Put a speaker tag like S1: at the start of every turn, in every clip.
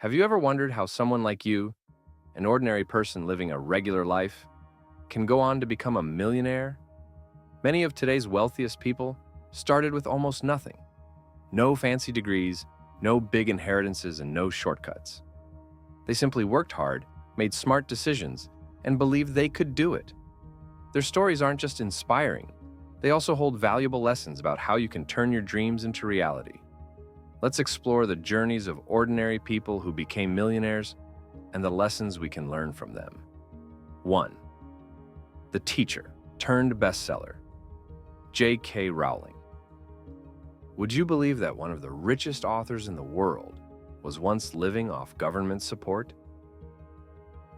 S1: Have you ever wondered how someone like you, an ordinary person living a regular life, can go on to become a millionaire? Many of today's wealthiest people started with almost nothing. No fancy degrees, no big inheritances, and no shortcuts. They simply worked hard, made smart decisions, and believed they could do it. Their stories aren't just inspiring, they also hold valuable lessons about how you can turn your dreams into reality. Let's explore the journeys of ordinary people who became millionaires and the lessons we can learn from them. 1. The teacher turned bestseller, J.K. Rowling. Would you believe that one of the richest authors in the world was once living off government support?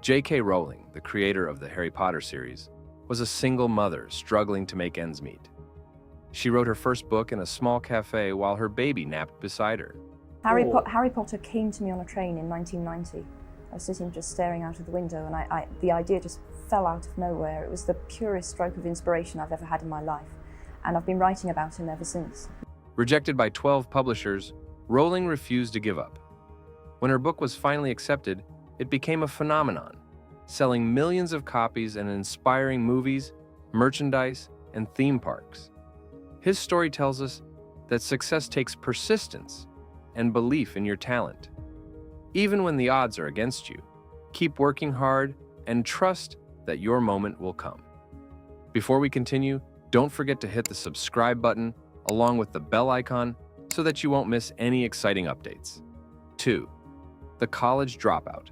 S1: J.K. Rowling, the creator of the Harry Potter series, was a single mother struggling to make ends meet. She wrote her first book in a small cafe while her baby napped beside her.
S2: Harry Potter came to me on a train in 1990. I was sitting just staring out of the window and the idea just fell out of nowhere. It was the purest stroke of inspiration I've ever had in my life, and I've been writing about him ever since.
S1: Rejected by 12 publishers, Rowling refused to give up. When her book was finally accepted, it became a phenomenon, selling millions of copies and inspiring movies, merchandise, and theme parks. His story tells us that success takes persistence and belief in your talent. Even when the odds are against you, keep working hard and trust that your moment will come. Before we continue, don't forget to hit the subscribe button along with the bell icon so that you won't miss any exciting updates. 2. The college dropout.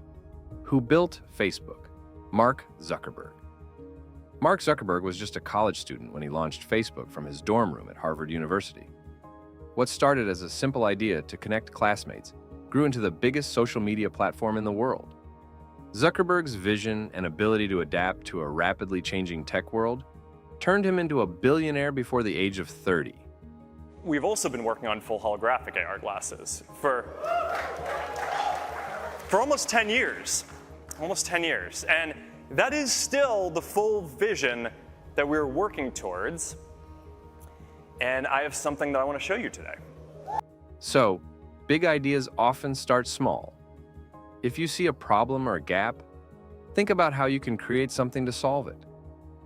S1: Who built Facebook? Mark Zuckerberg. Mark Zuckerberg was just a college student when he launched Facebook from his dorm room at Harvard University. What started as a simple idea to connect classmates grew into the biggest social media platform in the world. Zuckerberg's vision and ability to adapt to a rapidly changing tech world turned him into a billionaire before the age of 30.
S3: We've also been working on full holographic AR glasses for almost 10 years. And that is still the full vision that we're working towards. And I have something that I want to show you today.
S1: So, big ideas often start small. If you see a problem or a gap, think about how you can create something to solve it.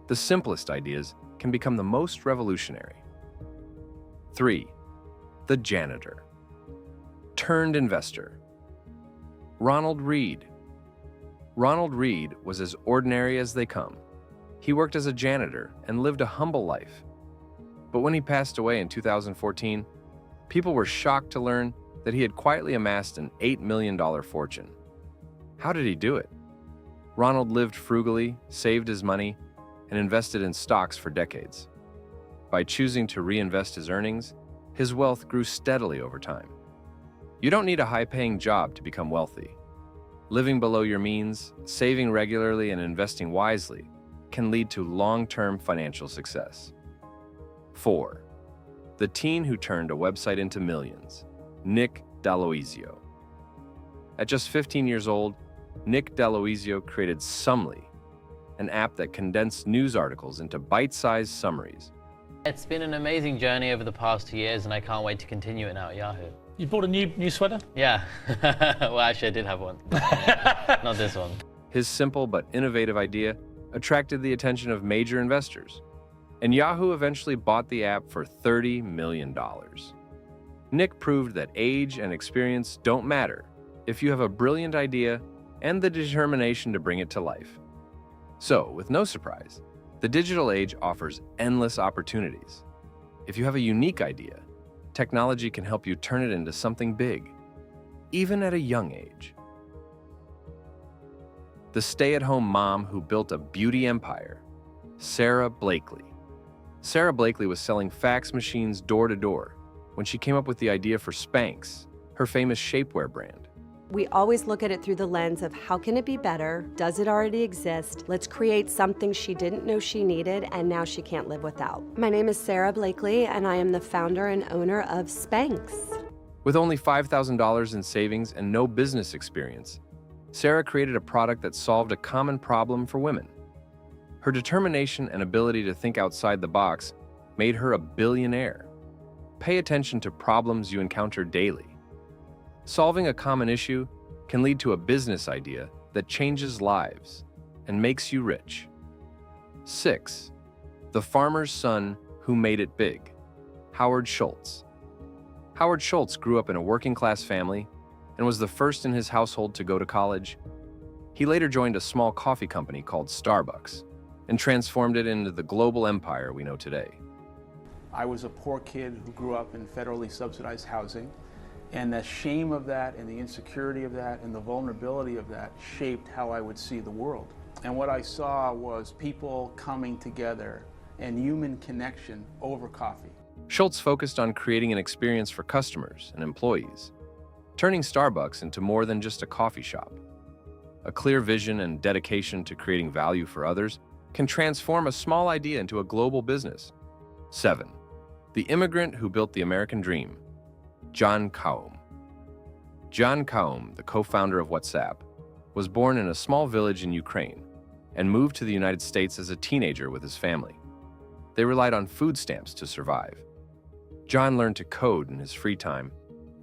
S1: The simplest ideas can become the most revolutionary. 3. The janitor turned investor. Ronald Read. Ronald Read was as ordinary as they come. He worked as a janitor and lived a humble life. But when he passed away in 2014, people were shocked to learn that he had quietly amassed an $8 million fortune. How did he do it? Ronald lived frugally, saved his money, and invested in stocks for decades. By choosing to reinvest his earnings, his wealth grew steadily over time. You don't need a high-paying job to become wealthy. Living below your means, saving regularly, and investing wisely can lead to long-term financial success. 4. The teen who turned a website into millions, Nick D'Aloisio. At just 15 years old, Nick D'Aloisio created Sumly, an app that condensed news articles into bite-sized summaries.
S4: It's been an amazing journey over the past 2 years, and I can't wait to continue it now at Yahoo.
S5: You bought a new sweater?
S4: Yeah. Well, actually, I did have one. Not this one.
S1: His simple but innovative idea attracted the attention of major investors, and Yahoo eventually bought the app for $30 million. Nick proved that age and experience don't matter if you have a brilliant idea and the determination to bring it to life. So, with no surprise, the digital age offers endless opportunities. If you have a unique idea, technology can help you turn it into something big, even at a young age. The stay-at-home mom who built a beauty empire, Sarah Blakely. Sarah Blakely was selling fax machines door to door when she came up with the idea for Spanx, her famous shapewear brand.
S6: We always look at it through the lens of how can it be better? Does it already exist? Let's create something she didn't know she needed and now she can't live without. My name is Sarah Blakely and I am the founder and owner of Spanx.
S1: With only $5,000 in savings and no business experience, Sarah created a product that solved a common problem for women. Her determination and ability to think outside the box made her a billionaire. Pay attention to problems you encounter daily. Solving a common issue can lead to a business idea that changes lives and makes you rich. 6. The farmer's son who made it big. Howard Schultz. Howard Schultz grew up in a working-class family and was the first in his household to go to college. He later joined a small coffee company called Starbucks and transformed it into the global empire we know today.
S5: I was a poor kid who grew up in federally subsidized housing, and the shame of that and the insecurity of that and the vulnerability of that shaped how I would see the world. And what I saw was people coming together and human connection over coffee.
S1: Schultz focused on creating an experience for customers and employees, turning Starbucks into more than just a coffee shop. A clear vision and dedication to creating value for others can transform a small idea into a global business. 7. The immigrant who built the American dream. John Kaum. John Kaum, the co-founder of WhatsApp, was born in a small village in Ukraine and moved to the United States as a teenager with his family. They relied on food stamps to survive. John learned to code in his free time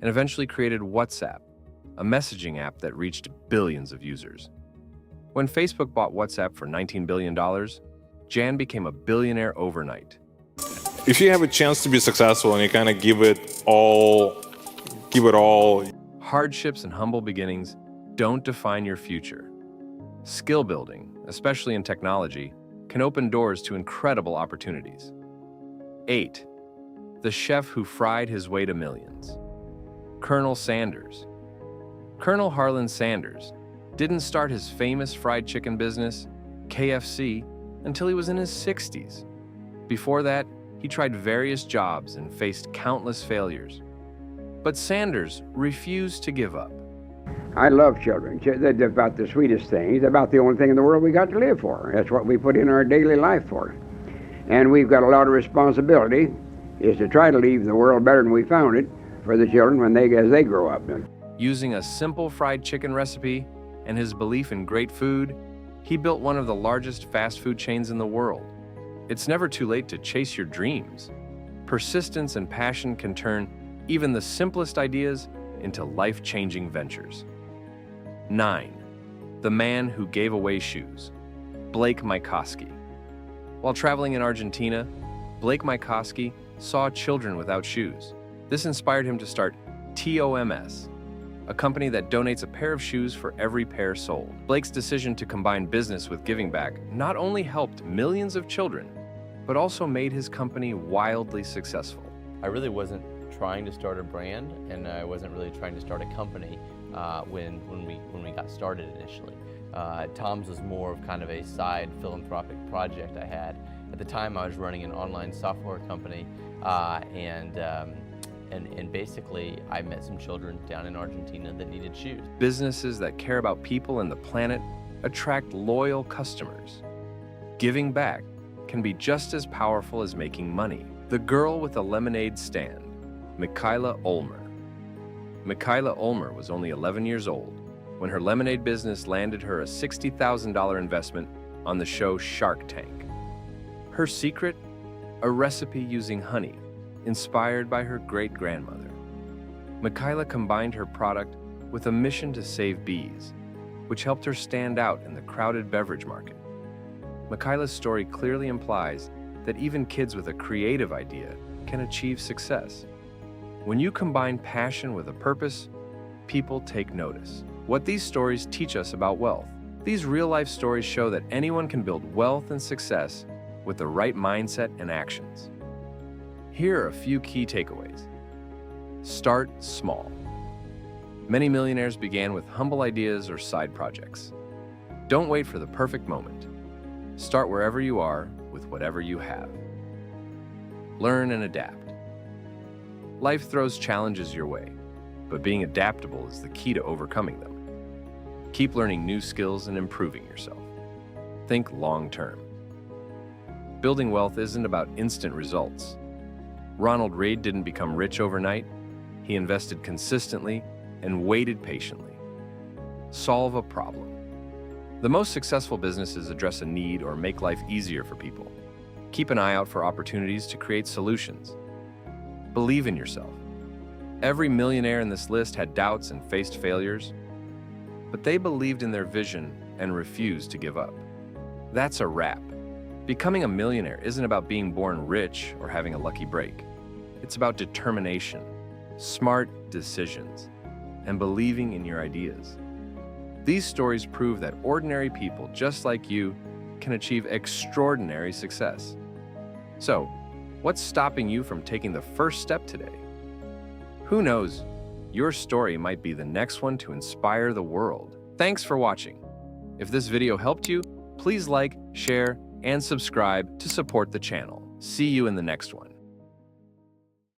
S1: and eventually created WhatsApp, a messaging app that reached billions of users. When Facebook bought WhatsApp for $19 billion, Jan became a billionaire overnight.
S7: If you have a chance to be successful and you kind of give it all.
S1: Hardships and humble beginnings don't define your future. Skill building, especially in technology, can open doors to incredible opportunities. 8. The chef who fried his way to millions. Colonel Sanders. Colonel Harlan Sanders didn't start his famous fried chicken business, KFC, until he was in his 60s. Before that, he tried various jobs and faced countless failures. But Sanders refused to give up.
S8: I love children. They're about the sweetest things, about the only thing in the world we got to live for. That's what we put in our daily life for. And we've got a lot of responsibility, is to try to leave the world better than we found it for the children as they grow up.
S1: Using a simple fried chicken recipe and his belief in great food, he built one of the largest fast food chains in the world. It's never too late to chase your dreams. Persistence and passion can turn even the simplest ideas into life-changing ventures. 9. The man who gave away shoes. Blake Mycoskie. While traveling in Argentina, Blake Mycoskie saw children without shoes. This inspired him to start TOMS, a company that donates a pair of shoes for every pair sold. Blake's decision to combine business with giving back not only helped millions of children, but also made his company wildly successful.
S9: I really wasn't trying to start a brand, and I wasn't really trying to start a company when we got started initially. Tom's was more of kind of a side philanthropic project I had. At the time, I was running an online software company, and basically I met some children down in Argentina that needed shoes.
S1: Businesses that care about people and the planet attract loyal customers. Giving back can be just as powerful as making money. The girl with a lemonade stand, Michaela Ulmer. Michaela Ulmer was only 11 years old when her lemonade business landed her a $60,000 investment on the show Shark Tank. Her secret? A recipe using honey, inspired by her great-grandmother. Michaela combined her product with a mission to save bees, which helped her stand out in the crowded beverage market. Michaela's story clearly implies that even kids with a creative idea can achieve success. When you combine passion with a purpose, people take notice. What these stories teach us about wealth. These real-life stories show that anyone can build wealth and success with the right mindset and actions. Here are a few key takeaways. Start small. Many millionaires began with humble ideas or side projects. Don't wait for the perfect moment. Start wherever you are with whatever you have. Learn and adapt. Life throws challenges your way, but being adaptable is the key to overcoming them. Keep learning new skills and improving yourself. Think long-term. Building wealth isn't about instant results. Ronald Reagan didn't become rich overnight. He invested consistently and waited patiently. Solve a problem. The most successful businesses address a need or make life easier for people. Keep an eye out for opportunities to create solutions. Believe in yourself. Every millionaire in this list had doubts and faced failures. but they believed in their vision and refused to give up. That's a wrap. Becoming a millionaire isn't about being born rich or having a lucky break. It's about determination, smart decisions, and believing in your ideas. These stories prove that ordinary people just like you can achieve extraordinary success. So, what's stopping you from taking the first step today? Who knows? Your story might be the next one to inspire the world. Thanks for watching. If this video helped you, please like, share, and subscribe to support the channel. See you in the next one.